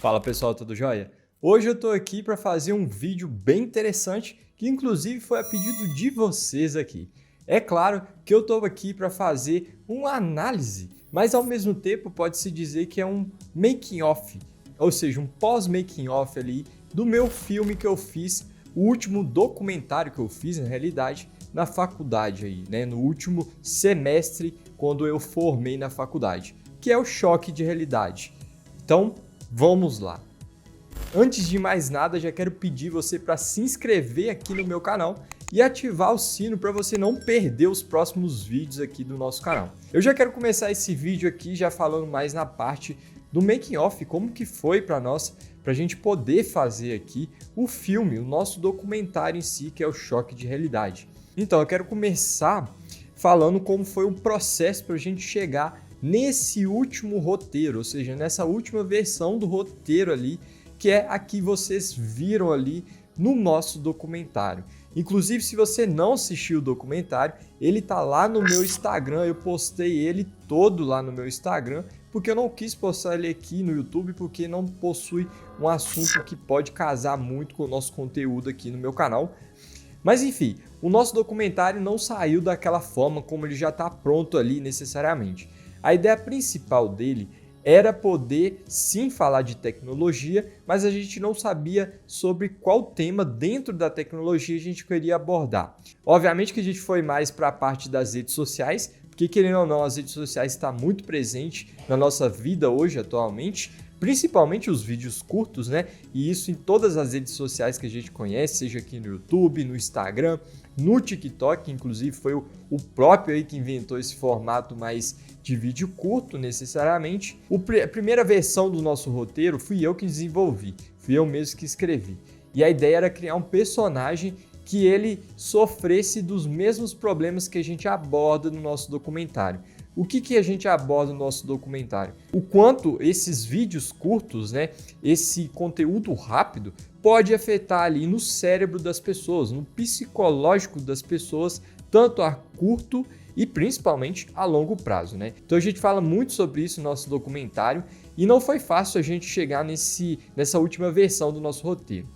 Fala pessoal, tudo jóia? Hoje eu tô aqui para fazer um vídeo bem interessante que inclusive foi a pedido de vocês aqui. É claro que eu tô aqui para fazer uma análise, mas ao mesmo tempo pode-se dizer que é um making of, ou seja, um pós-making of ali do meu filme que eu fiz, o último documentário que eu fiz na realidade na faculdade aí, né, no último semestre quando eu formei na faculdade, que é o Choque de Realidade. Então, vamos lá. Antes de mais nada, já quero pedir você para se inscrever aqui no meu canal e ativar o sino para você não perder os próximos vídeos aqui do nosso canal. Eu já quero começar esse vídeo aqui já falando mais na parte do making of, como que foi para nós, para a gente poder fazer aqui o filme, o nosso documentário em si, que é o Choque de Realidade. Então, eu quero começar falando como foi o processo para a gente chegar nesse último roteiro, ou seja, nessa última versão do roteiro ali, que é a que vocês viram ali no nosso documentário. Inclusive, se você não assistiu o documentário, ele tá lá no meu Instagram, eu postei ele todo lá no meu Instagram, porque eu não quis postar ele aqui no YouTube, porque não possui um assunto que pode casar muito com o nosso conteúdo aqui no meu canal. Mas enfim, o nosso documentário não saiu daquela forma como ele já está pronto ali necessariamente. A ideia principal dele era poder sim falar de tecnologia, mas a gente não sabia sobre qual tema dentro da tecnologia a gente queria abordar. Obviamente que a gente foi mais para a parte das redes sociais, porque querendo ou não, as redes sociais estão muito presentes na nossa vida hoje atualmente, principalmente os vídeos curtos, né? E isso em todas as redes sociais que a gente conhece, seja aqui no YouTube, no Instagram, no TikTok, inclusive foi o próprio aí que inventou esse formato mais de vídeo curto necessariamente. A primeira versão do nosso roteiro fui eu que desenvolvi, fui eu mesmo que escrevi. E a ideia era criar um personagem que ele sofresse dos mesmos problemas que a gente aborda no nosso documentário. O que a gente aborda no nosso documentário? O quanto esses vídeos curtos, né, esse conteúdo rápido, pode afetar ali no cérebro das pessoas, no psicológico das pessoas, tanto a curto e principalmente a longo prazo, né? Então a gente fala muito sobre isso no nosso documentário e não foi fácil a gente chegar nessa última versão do nosso roteiro.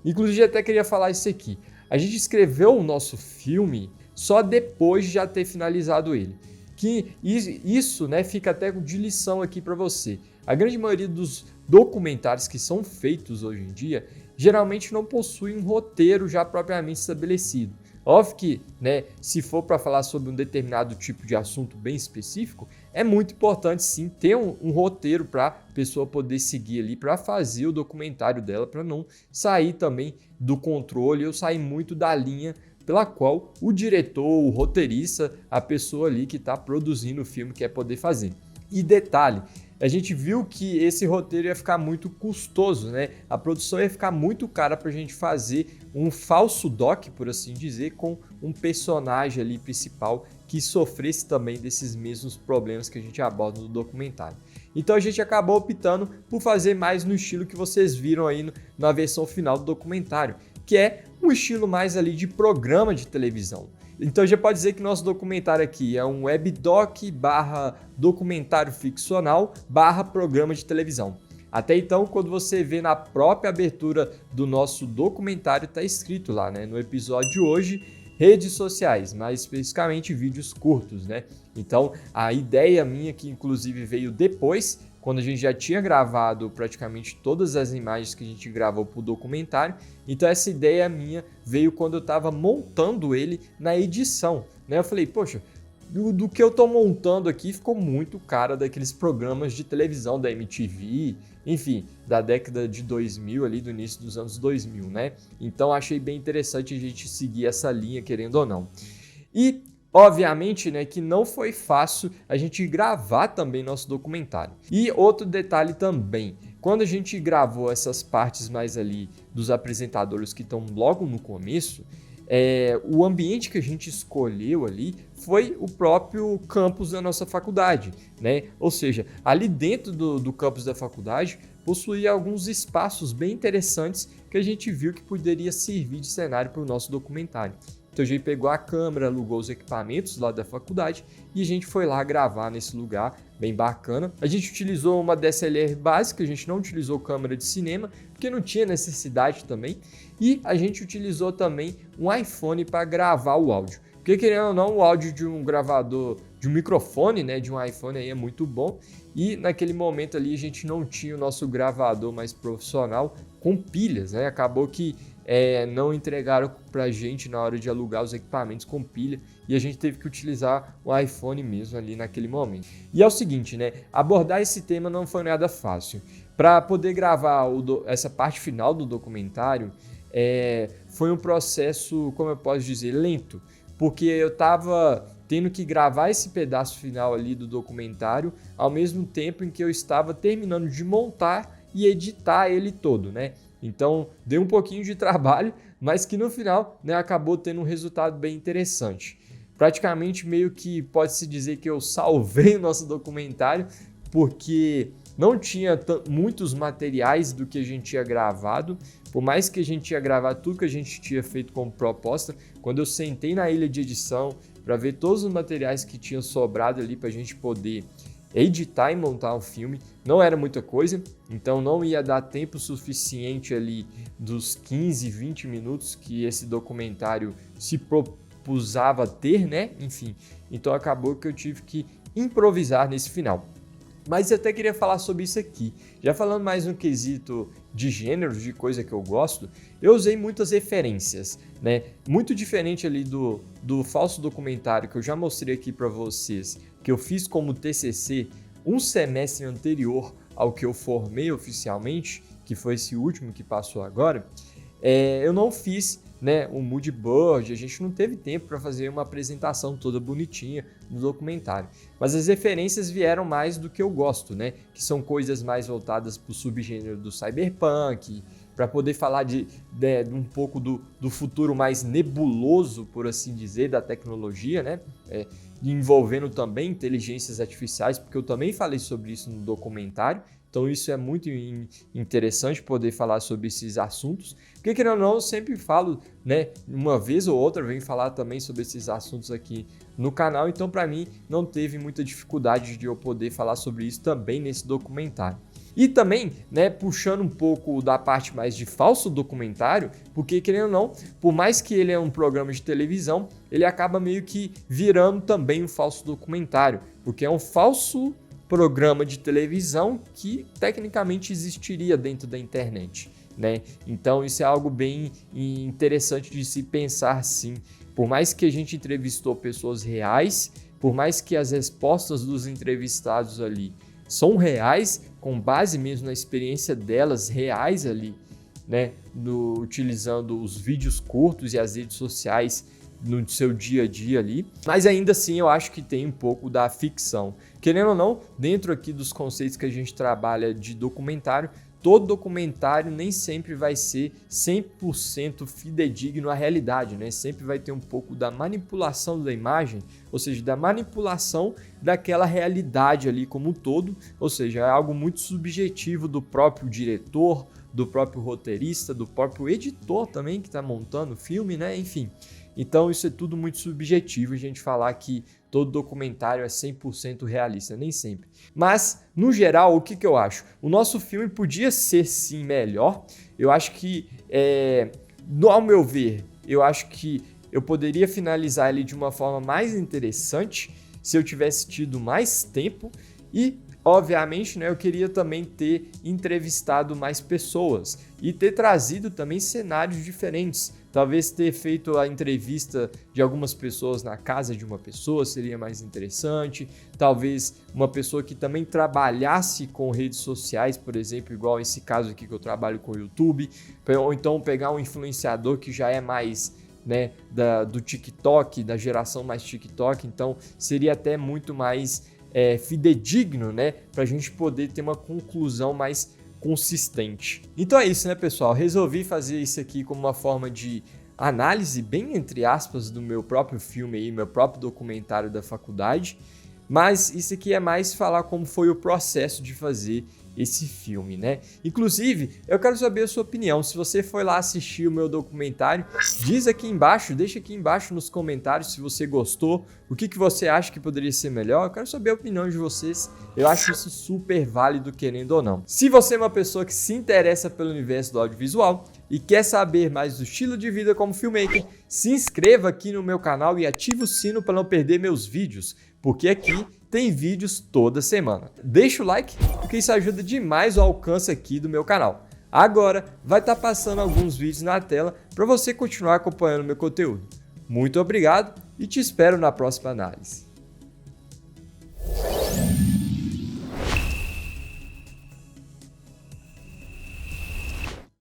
Inclusive até queria falar isso aqui. A gente escreveu o nosso filme só depois de já ter finalizado ele. Que isso, né, fica até de lição aqui para você. A grande maioria dos documentários que são feitos hoje em dia geralmente não possuem um roteiro já propriamente estabelecido. Óbvio que, né, se for para falar sobre um determinado tipo de assunto bem específico, é muito importante sim ter um roteiro para a pessoa poder seguir ali para fazer o documentário dela, para não sair também do controle ou sair muito da linha pela qual o diretor, o roteirista, a pessoa ali que está produzindo o filme quer poder fazer. E detalhe, a gente viu que esse roteiro ia ficar muito custoso, né? A produção ia ficar muito cara para a gente fazer um falso doc, por assim dizer, com um personagem ali principal que sofresse também desses mesmos problemas que a gente aborda no documentário. Então a gente acabou optando por fazer mais no estilo que vocês viram aí na versão final do documentário, que é um estilo mais ali de programa de televisão. Então já pode dizer que nosso documentário aqui é um webdoc barra documentário ficcional barra programa de televisão. Até então, quando você vê na própria abertura do nosso documentário, está escrito lá, né? No episódio de hoje, redes sociais, mais especificamente vídeos curtos, né? Então a ideia minha, que inclusive veio depois, quando a gente já tinha gravado praticamente todas as imagens que a gente gravou para o documentário. Então essa ideia minha veio quando eu estava montando ele na edição, né? Eu falei, poxa, do que eu estou montando aqui ficou muito cara daqueles programas de televisão da MTV, enfim, da década de 2000 ali, do início dos anos 2000, né? Então achei bem interessante a gente seguir essa linha, querendo ou não. E obviamente, né, que não foi fácil a gente gravar também nosso documentário. E outro detalhe também, quando a gente gravou essas partes mais ali dos apresentadores que estão logo no começo, o ambiente que a gente escolheu ali foi o próprio campus da nossa faculdade, né? Ou seja, ali dentro do campus da faculdade possuía alguns espaços bem interessantes que a gente viu que poderia servir de cenário para o nosso documentário. Então a gente pegou a câmera, alugou os equipamentos lá da faculdade e a gente foi lá gravar nesse lugar, bem bacana. A gente utilizou uma DSLR básica, a gente não utilizou câmera de cinema, porque não tinha necessidade também. E a gente utilizou também um iPhone para gravar o áudio. Porque, querendo ou não, o áudio de um gravador, de um microfone, né, de um iPhone aí é muito bom. E naquele momento ali a gente não tinha o nosso gravador mais profissional com pilhas, né? Acabou que não entregaram pra gente na hora de alugar os equipamentos com pilha e a gente teve que utilizar o iPhone mesmo ali naquele momento. E é o seguinte, né? Abordar esse tema não foi nada fácil. Para poder gravar essa parte final do documentário, foi um processo, como eu posso dizer, lento, porque eu estava tendo que gravar esse pedaço final ali do documentário ao mesmo tempo em que eu estava terminando de montar e editar ele todo, né? Então, deu um pouquinho de trabalho, mas que no final, né, acabou tendo um resultado bem interessante. Praticamente meio que pode-se dizer que eu salvei o nosso documentário, porque não tinha muitos materiais do que a gente tinha gravado. Por mais que a gente tinha gravado tudo que a gente tinha feito como proposta, quando eu sentei na ilha de edição para ver todos os materiais que tinham sobrado ali para a gente poder editar e montar um filme, não era muita coisa, então não ia dar tempo suficiente ali dos 15, 20 minutos que esse documentário se propusava ter, né? Enfim, então acabou que eu tive que improvisar nesse final. Mas eu até queria falar sobre isso aqui. Já falando mais no quesito de gêneros, de coisa que eu gosto, eu usei muitas referências, né? Muito diferente ali do falso documentário que eu já mostrei aqui para vocês, que eu fiz como TCC um semestre anterior ao que eu formei oficialmente, que foi esse último que passou agora. Eu não fiz, né, um mood board, a gente não teve tempo para fazer uma apresentação toda bonitinha no documentário. Mas as referências vieram mais do que eu gosto, né, que são coisas mais voltadas para o subgênero do cyberpunk, para poder falar de um pouco do futuro mais nebuloso, por assim dizer, da tecnologia, né, envolvendo também inteligências artificiais, porque eu também falei sobre isso no documentário. Então isso é muito interessante poder falar sobre esses assuntos, porque querendo ou não, eu sempre falo, né, uma vez ou outra venho falar também sobre esses assuntos aqui no canal, então para mim não teve muita dificuldade de eu poder falar sobre isso também nesse documentário. E também, né, puxando um pouco da parte mais de falso documentário, porque querendo ou não, por mais que ele é um programa de televisão, ele acaba meio que virando também um falso documentário, porque é um falso programa de televisão que tecnicamente existiria dentro da internet, né? Então isso é algo bem interessante de se pensar, sim. Por mais que a gente entrevistou pessoas reais, por mais que as respostas dos entrevistados ali são reais, com base mesmo na experiência delas reais ali, né? Utilizando os vídeos curtos e as redes sociais no seu dia a dia ali, mas ainda assim eu acho que tem um pouco da ficção. Querendo ou não, dentro aqui dos conceitos que a gente trabalha de documentário, todo documentário nem sempre vai ser 100% fidedigno à realidade, né? Sempre vai ter um pouco da manipulação da imagem, ou seja, da manipulação daquela realidade ali como um todo, ou seja, é algo muito subjetivo do próprio diretor, do próprio roteirista, do próprio editor também que está montando o filme, né? Enfim. Então isso é tudo muito subjetivo, a gente falar que todo documentário é 100% realista, nem sempre. Mas, no geral, o que eu acho? O nosso filme podia ser sim melhor, eu acho que, ao meu ver, eu acho que eu poderia finalizar ele de uma forma mais interessante se eu tivesse tido mais tempo e, obviamente, né, eu queria também ter entrevistado mais pessoas e ter trazido também cenários diferentes. Talvez ter feito a entrevista de algumas pessoas na casa de uma pessoa seria mais interessante. Talvez uma pessoa que também trabalhasse com redes sociais, por exemplo, igual esse caso aqui que eu trabalho com o YouTube. Ou então pegar um influenciador que já é mais, né, do TikTok, da geração mais TikTok. Então seria até muito mais fidedigno, né, para a gente poder ter uma conclusão mais consistente. Então é isso, né, pessoal? Resolvi fazer isso aqui como uma forma de análise, bem entre aspas, do meu próprio filme aí, meu próprio documentário da faculdade. Mas isso aqui é mais falar como foi o processo de fazer esse filme, né? Inclusive, eu quero saber a sua opinião. Se você foi lá assistir o meu documentário, diz aqui embaixo, deixa aqui embaixo nos comentários se você gostou, o que você acha que poderia ser melhor. Eu quero saber a opinião de vocês. Eu acho isso super válido, querendo ou não. Se você é uma pessoa que se interessa pelo universo do audiovisual e quer saber mais do estilo de vida como filmmaker, se inscreva aqui no meu canal e ative o sino para não perder meus vídeos, porque aqui tem vídeos toda semana. Deixa o like, porque isso ajuda demais o alcance aqui do meu canal. Agora vai estar passando alguns vídeos na tela para você continuar acompanhando meu conteúdo. Muito obrigado e te espero na próxima análise.